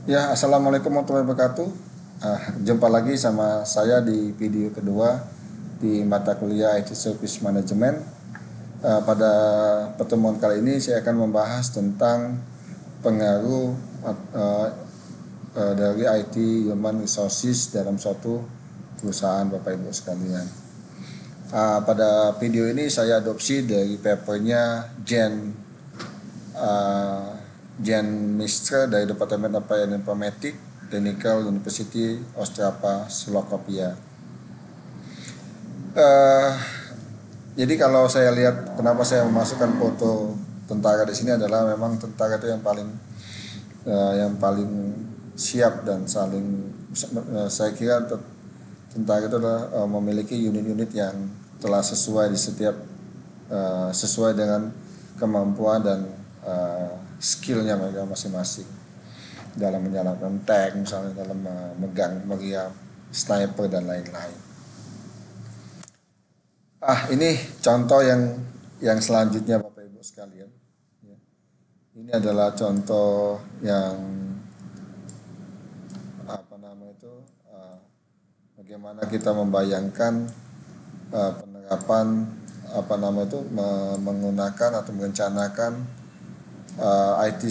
Ya, assalamualaikum warahmatullahi wabarakatuh. Jumpa lagi sama saya di video kedua di mata kuliah IT Service Management. Pada pertemuan kali ini saya akan membahas tentang pengaruh uh, dari IT Human Resources dalam suatu perusahaan, Bapak Ibu sekalian. Pada video ini saya adopsi dari papernya uh, Jen Mistre dari Departemen Applied Informatics Technical University Ostrava, Slovakia. Uh, jadi kalau saya lihat kenapa saya memasukkan foto tentara di sini adalah memang tentara itu yang paling siap dan saya kira tentara itu adalah memiliki unit-unit yang telah sesuai di setiap sesuai dengan kemampuan dan skillnya mereka masing-masing dalam menjalankan tank, misalnya dalam memegang meriam sniper dan lain-lain. Ini contoh yang selanjutnya, Bapak Ibu sekalian. Ya. Ini adalah contoh yang apa nama itu bagaimana kita membayangkan penerapan apa nama itu menggunakan atau merencanakan IT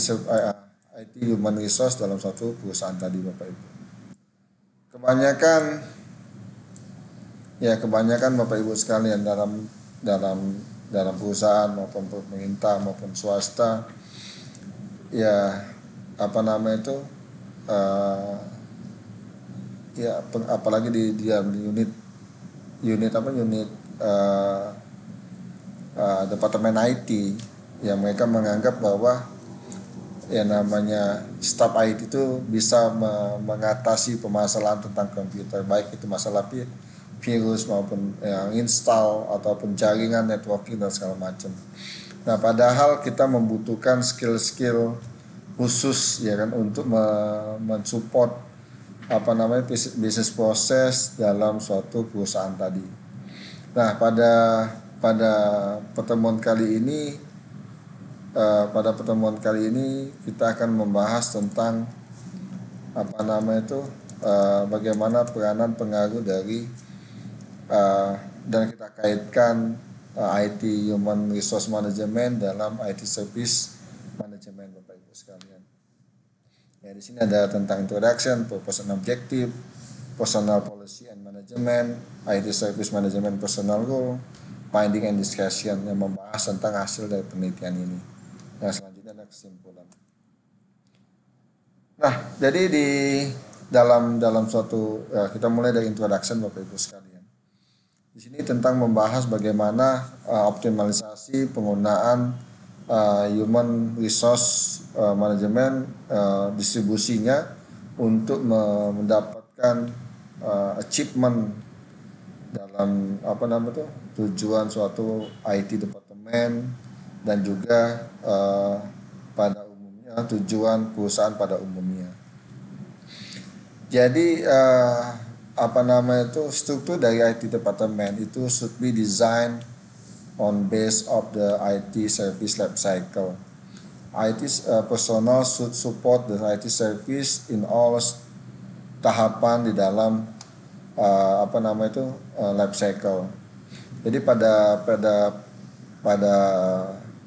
human resource dalam suatu perusahaan tadi, Bapak Ibu. Kebanyakan Bapak Ibu sekalian dalam dalam perusahaan maupun pemerintah maupun swasta, ya apa nama itu apalagi di unit unit apa unit departemen IT, ya mereka menganggap bahwa yang namanya staf IT itu bisa mengatasi permasalahan tentang komputer, baik itu masalah virus maupun yang install ataupun jaringan networking dan segala macam. Nah, padahal kita membutuhkan skill-skill khusus ya kan untuk mensupport apa namanya bisnis proses dalam suatu perusahaan tadi. Nah, pada pertemuan kali ini kita akan membahas tentang apa namanya itu bagaimana peranan pengaruh dari dan kita kaitkan IT Human Resource Management dalam IT Service Management, Bapak Ibu sekalian. Ya, di sini ada tentang introduction, purpose and objective, personal policy and management, IT Service Management personal role, finding and discussion yang membahas tentang hasil dari penelitian ini. Yang selanjutnya ada kesimpulan. Nah, jadi di dalam suatu kita mulai dari introduction, Bapak Ibu sekalian. Di sini tentang membahas bagaimana optimalisasi penggunaan human resource management distribusinya untuk mendapatkan achievement dalam apa namanya tuh tujuan suatu IT departemen dan juga pada umumnya tujuan perusahaan pada umumnya. Jadi apa namanya itu struktur dari IT department itu should be designed on base of the IT service life cycle. IT personnel should support the IT service in all tahapan di dalam apa namanya itu life cycle. Jadi pada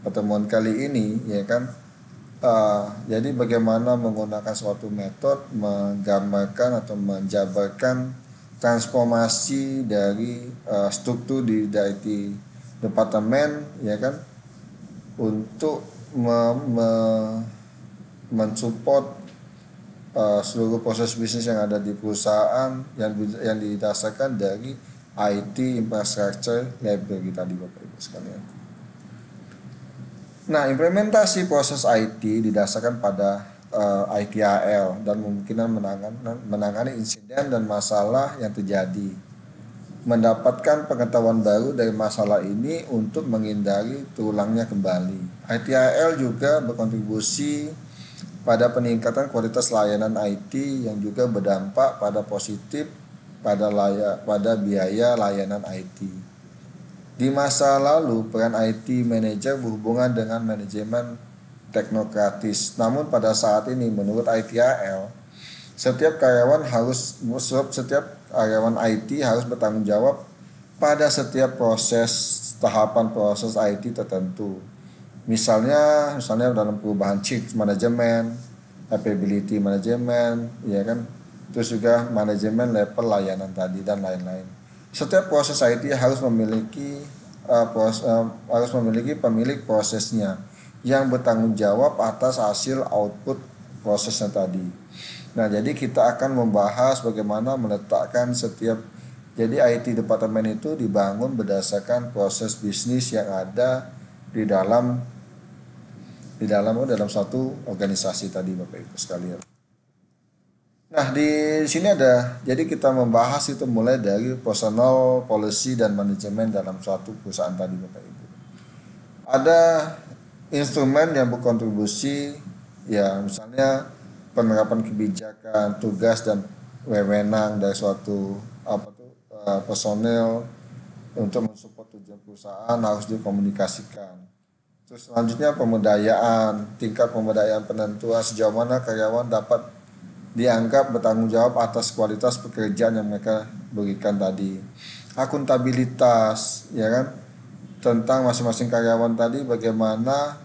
pertemuan kali ini ya kan jadi bagaimana menggunakan suatu metode menggambarkan atau menjabarkan transformasi dari struktur di IT departemen ya kan untuk mensupport seluruh proses bisnis yang ada di perusahaan yang didasarkan dari IT infrastructure library tadi, Bapak Ibu sekalian. Nah, implementasi proses IT didasarkan pada ITIL dan kemungkinan menangani insiden dan masalah yang terjadi. Mendapatkan pengetahuan baru dari masalah ini untuk menghindari terulangnya kembali. ITIL juga berkontribusi pada peningkatan kualitas layanan IT yang juga berdampak pada positif pada biaya layanan IT. Di masa lalu, peran IT manager berhubungan dengan manajemen teknokratis. Namun pada saat ini menurut ITIL, setiap karyawan IT harus bertanggung jawab pada setiap tahapan proses IT tertentu. Misalnya dalam perubahan change management, capability management, ya kan, terus juga manajemen level layanan tadi dan lain-lain. Setiap proses IT harus memiliki pemilik prosesnya yang bertanggung jawab atas hasil output prosesnya tadi. Nah, jadi kita akan membahas bagaimana meletakkan jadi IT departemen itu dibangun berdasarkan proses bisnis yang ada di dalam satu organisasi tadi, Bapak Ibu sekalian. Nah, di sini jadi kita membahas itu mulai dari personal policy dan manajemen dalam suatu perusahaan tadi, Bapak Ibu. Ada instrumen yang berkontribusi, ya misalnya penerapan kebijakan, tugas dan wewenang dari suatu personel untuk mensupport tujuan perusahaan harus dikomunikasikan. Terus selanjutnya tingkat pemberdayaan penentuan sejauh mana karyawan dapat dianggap bertanggung jawab atas kualitas pekerjaan yang mereka berikan tadi. Akuntabilitas, ya kan, tentang masing-masing karyawan tadi bagaimana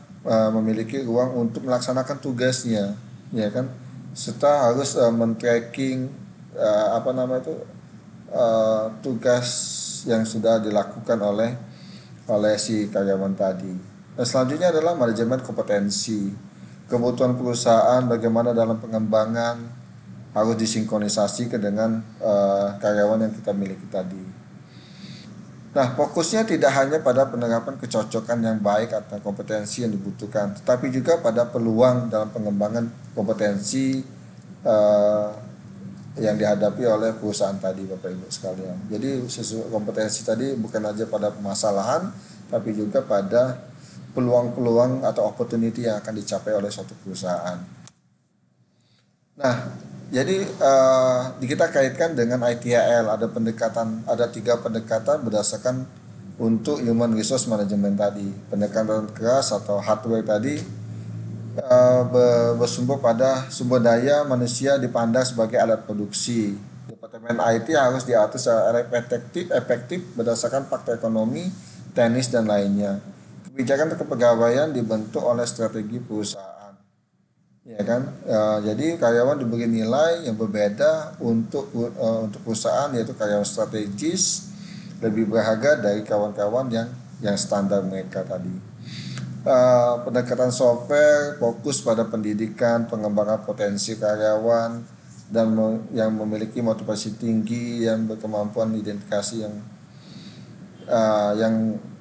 memiliki ruang untuk melaksanakan tugasnya, ya kan, serta harus men-tracking tugas yang sudah dilakukan oleh si karyawan tadi. Dan selanjutnya adalah manajemen kompetensi, kebutuhan perusahaan bagaimana dalam pengembangan harus disinkronisasi dengan karyawan yang kita miliki tadi. Nah, fokusnya tidak hanya pada penerapan kecocokan yang baik atau kompetensi yang dibutuhkan, tetapi juga pada peluang dalam pengembangan kompetensi yang dihadapi oleh perusahaan tadi, Bapak Ibu sekalian. Jadi kompetensi tadi bukan saja pada permasalahan, tapi juga pada peluang-peluang atau opportunity yang akan dicapai oleh suatu perusahaan. Nah, jadi kita kaitkan dengan ITIL, ada 3 pendekatan berdasarkan untuk human resource management tadi. Pendekatan keras atau hardware tadi bersumber pada sumber daya manusia dipandang sebagai alat produksi. Departemen IT harus diatur secara efektif berdasarkan faktor ekonomi, teknis dan lainnya. Kebijakan kepegawaian dibentuk oleh strategi perusahaan. Ya kan, jadi karyawan diberi nilai yang berbeda untuk perusahaan, yaitu karyawan strategis lebih berharga dari kawan-kawan yang standar mereka tadi. Pendekatan software fokus pada pendidikan, pengembangan potensi karyawan dan yang memiliki motivasi tinggi, yang berkemampuan identifikasi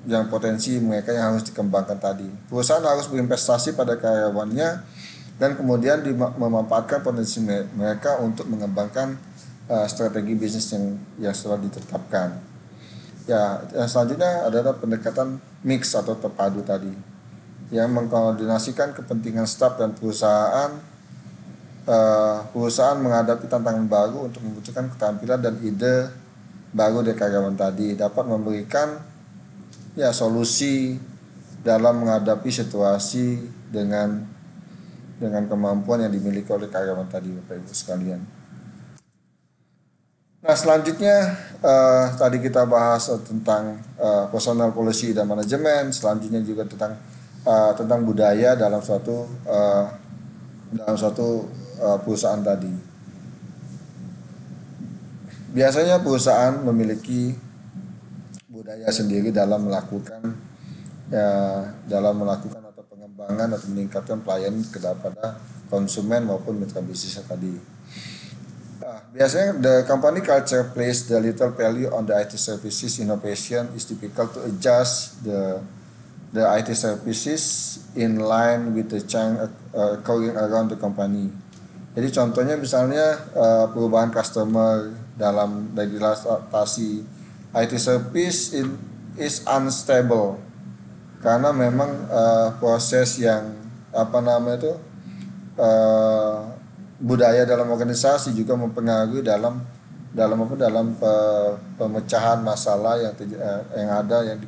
yang potensi mereka yang harus dikembangkan tadi. Perusahaan harus berinvestasi pada karyawannya dan kemudian memanfaatkan potensi mereka untuk mengembangkan strategi bisnis yang setelah ditetapkan. Ya, yang selanjutnya adalah pendekatan mix atau terpadu tadi, yang mengkoordinasikan kepentingan staf dan perusahaan. Perusahaan menghadapi tantangan baru untuk membutuhkan keterampilan dan ide baru dari karyawan tadi, dapat memberikan solusi dalam menghadapi situasi dengan kemampuan yang dimiliki oleh karyawan tadi, Bapak Ibu sekalian. Nah, selanjutnya tadi kita bahas tentang personal policy dan manajemen. Selanjutnya juga tentang budaya dalam suatu perusahaan tadi. Biasanya perusahaan memiliki budaya sendiri dalam melakukan atau pengembangan atau meningkatkan pelayanan kepada konsumen maupun mitra bisnis tadi. Biasanya the company culture plays the little value on the IT services innovation is difficult to adjust the IT services in line with the change occurring around the company. Jadi contohnya misalnya perubahan customer dalam legislasi IT service is unstable karena memang proses yang budaya dalam organisasi juga mempengaruhi dalam dalam pemecahan masalah yang ada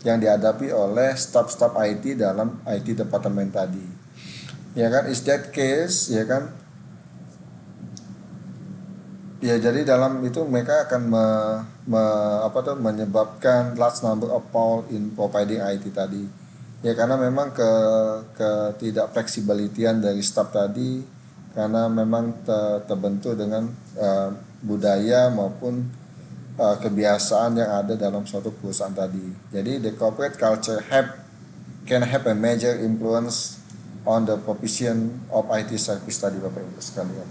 yang dihadapi oleh staf-staf IT dalam IT departemen tadi. Ya kan, is that case, ya kan? Ya, jadi dalam itu mereka akan menyebabkan large number of fault in providing IT tadi. Ya, karena memang ketidak fleksibilitian dari staf tadi, karena memang terbentuk dengan budaya maupun kebiasaan yang ada dalam suatu perusahaan tadi. Jadi the corporate culture can have a major influence on the provision of IT service tadi, Bapak Ibu sekalian.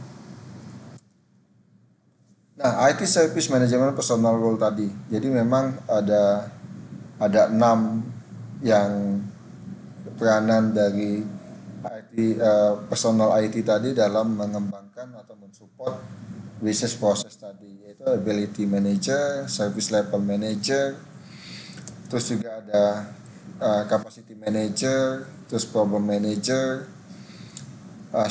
Nah, IT service management personal role tadi. Jadi memang ada 6 yang peranan dari IT, personal IT tadi dalam mengembangkan atau mensupport business process tadi, yaitu ability manager, service level manager, terus juga ada capacity manager, terus problem manager,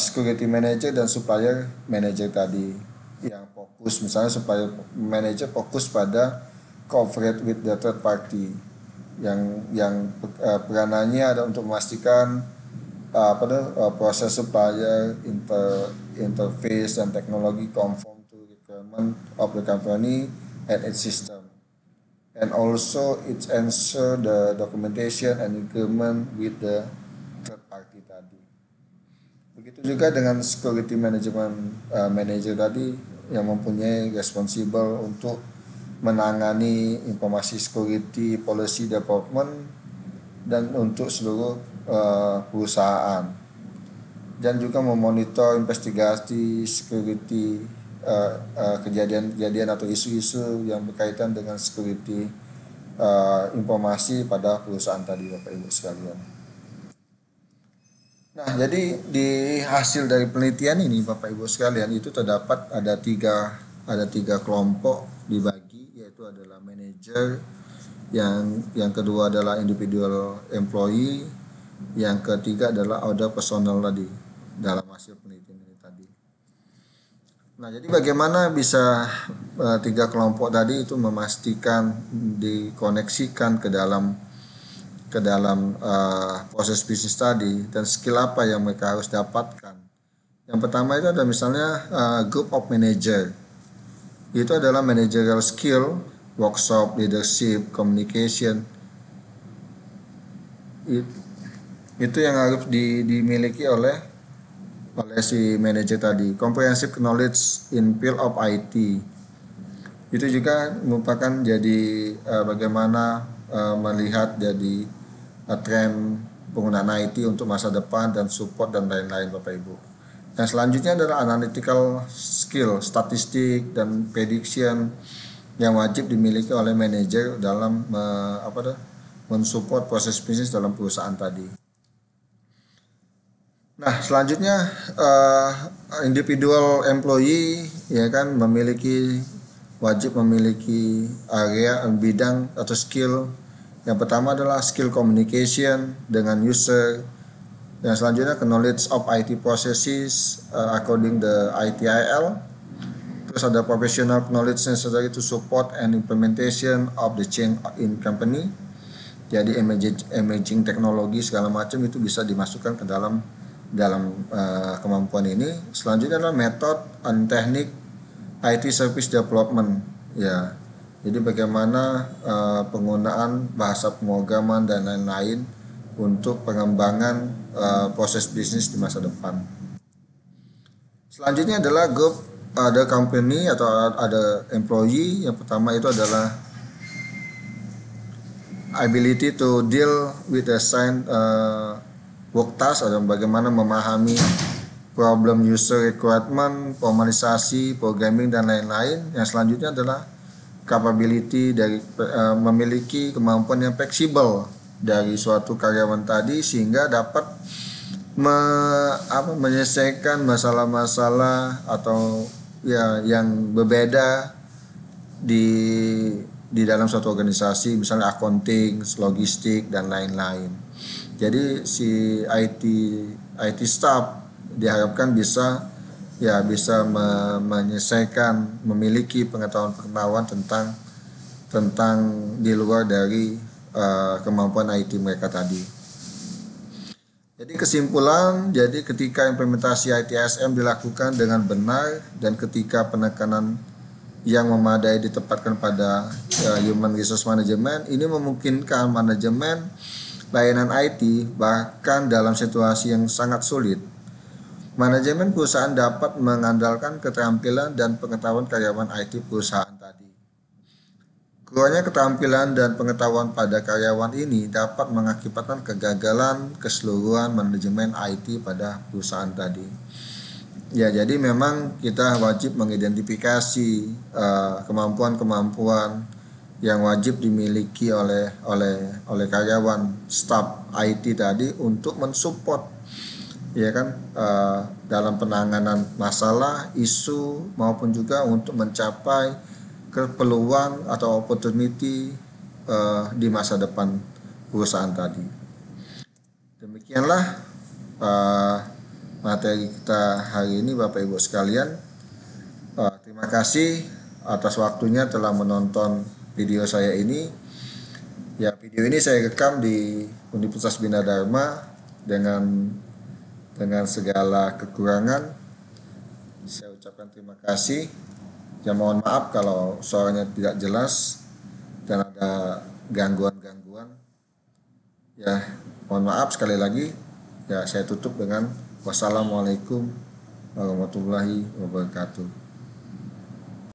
security manager, dan supplier manager tadi, yang fokus misalnya supplier manager fokus pada cooperate with the third party, yang peranannya ada untuk memastikan proses supplier interface dan teknologi conform to requirement of the company and its system, and also it ensure the documentation and agreement with the third party tadi. Begitu juga dengan security management manager tadi, yang mempunyai responsible untuk menangani informasi security policy development dan untuk seluruh perusahaan, dan juga memonitor investigasi security kejadian-kejadian atau isu-isu yang berkaitan dengan security informasi pada perusahaan tadi, Bapak Ibu sekalian. Nah, jadi di hasil dari penelitian ini, Bapak Ibu sekalian, itu terdapat ada tiga kelompok dibagi, yaitu adalah manager, yang kedua adalah individual employee, yang ketiga adalah other personal tadi dalam hasil penelitian ini tadi. Nah, jadi bagaimana bisa tiga kelompok tadi itu memastikan dikoneksikan ke dalam proses bisnis tadi, dan skill apa yang mereka harus dapatkan. Yang pertama itu ada misalnya group of manager. Itu adalah managerial skill, workshop, leadership, communication. Itu yang harus dimiliki oleh si manager tadi. Comprehensive knowledge in field of IT. Itu juga merupakan jadi bagaimana melihat jadi tren penggunaan IT untuk masa depan dan support dan lain-lain, Bapak Ibu. Yang selanjutnya adalah analytical skill, statistik dan prediction, yang wajib dimiliki oleh manajer dalam mensupport proses bisnis dalam perusahaan tadi. Nah, selanjutnya individual employee, ya kan, wajib memiliki area bidang atau skill. Yang pertama adalah skill communication dengan user. Yang selanjutnya knowledge of IT processes according the ITIL. Terus ada professional knowledge necessary to support and implementation of the change in company. Jadi emerging teknologi segala macam itu bisa dimasukkan ke dalam kemampuan ini. Selanjutnya adalah method and teknik IT service development, ya. Jadi bagaimana penggunaan bahasa pemrograman dan lain-lain untuk pengembangan proses bisnis di masa depan. Selanjutnya adalah group, ada company atau ada employee. Yang pertama itu adalah ability to deal with the assigned work task, atau bagaimana memahami problem user requirement, formalisasi, programming dan lain-lain. Yang selanjutnya adalah capability dari memiliki kemampuan yang fleksibel dari suatu karyawan tadi, sehingga dapat menyelesaikan masalah-masalah atau ya yang berbeda di dalam suatu organisasi, misalnya accounting, logistik dan lain-lain. Jadi si IT staff diharapkan bisa ya bisa menyelesaikan, memiliki pengetahuan-pengetahuan tentang di luar dari kemampuan IT mereka tadi. Jadi kesimpulan, jadi ketika implementasi ITSM dilakukan dengan benar dan ketika penekanan yang memadai ditempatkan pada Human Resource Management, ini memungkinkan manajemen layanan IT bahkan dalam situasi yang sangat sulit. Manajemen perusahaan dapat mengandalkan keterampilan dan pengetahuan karyawan IT perusahaan tadi. Kurangnya keterampilan dan pengetahuan pada karyawan ini dapat mengakibatkan kegagalan keseluruhan manajemen IT pada perusahaan tadi. Ya, jadi memang kita wajib mengidentifikasi kemampuan-kemampuan yang wajib dimiliki oleh karyawan staf IT tadi untuk mensupport, ya kan, dalam penanganan masalah, isu maupun juga untuk mencapai peluang atau opportunity di masa depan perusahaan tadi. Demikianlah materi kita hari ini, Bapak Ibu sekalian. Terima kasih atas waktunya telah menonton video saya ini. Ya, video ini saya rekam di Universitas Bina Dharma dengan segala kekurangan. Saya ucapkan terima kasih. Ya, mohon maaf kalau suaranya tidak jelas dan ada gangguan-gangguan. Ya, mohon maaf sekali lagi. Ya, saya tutup dengan wassalamualaikum warahmatullahi wabarakatuh.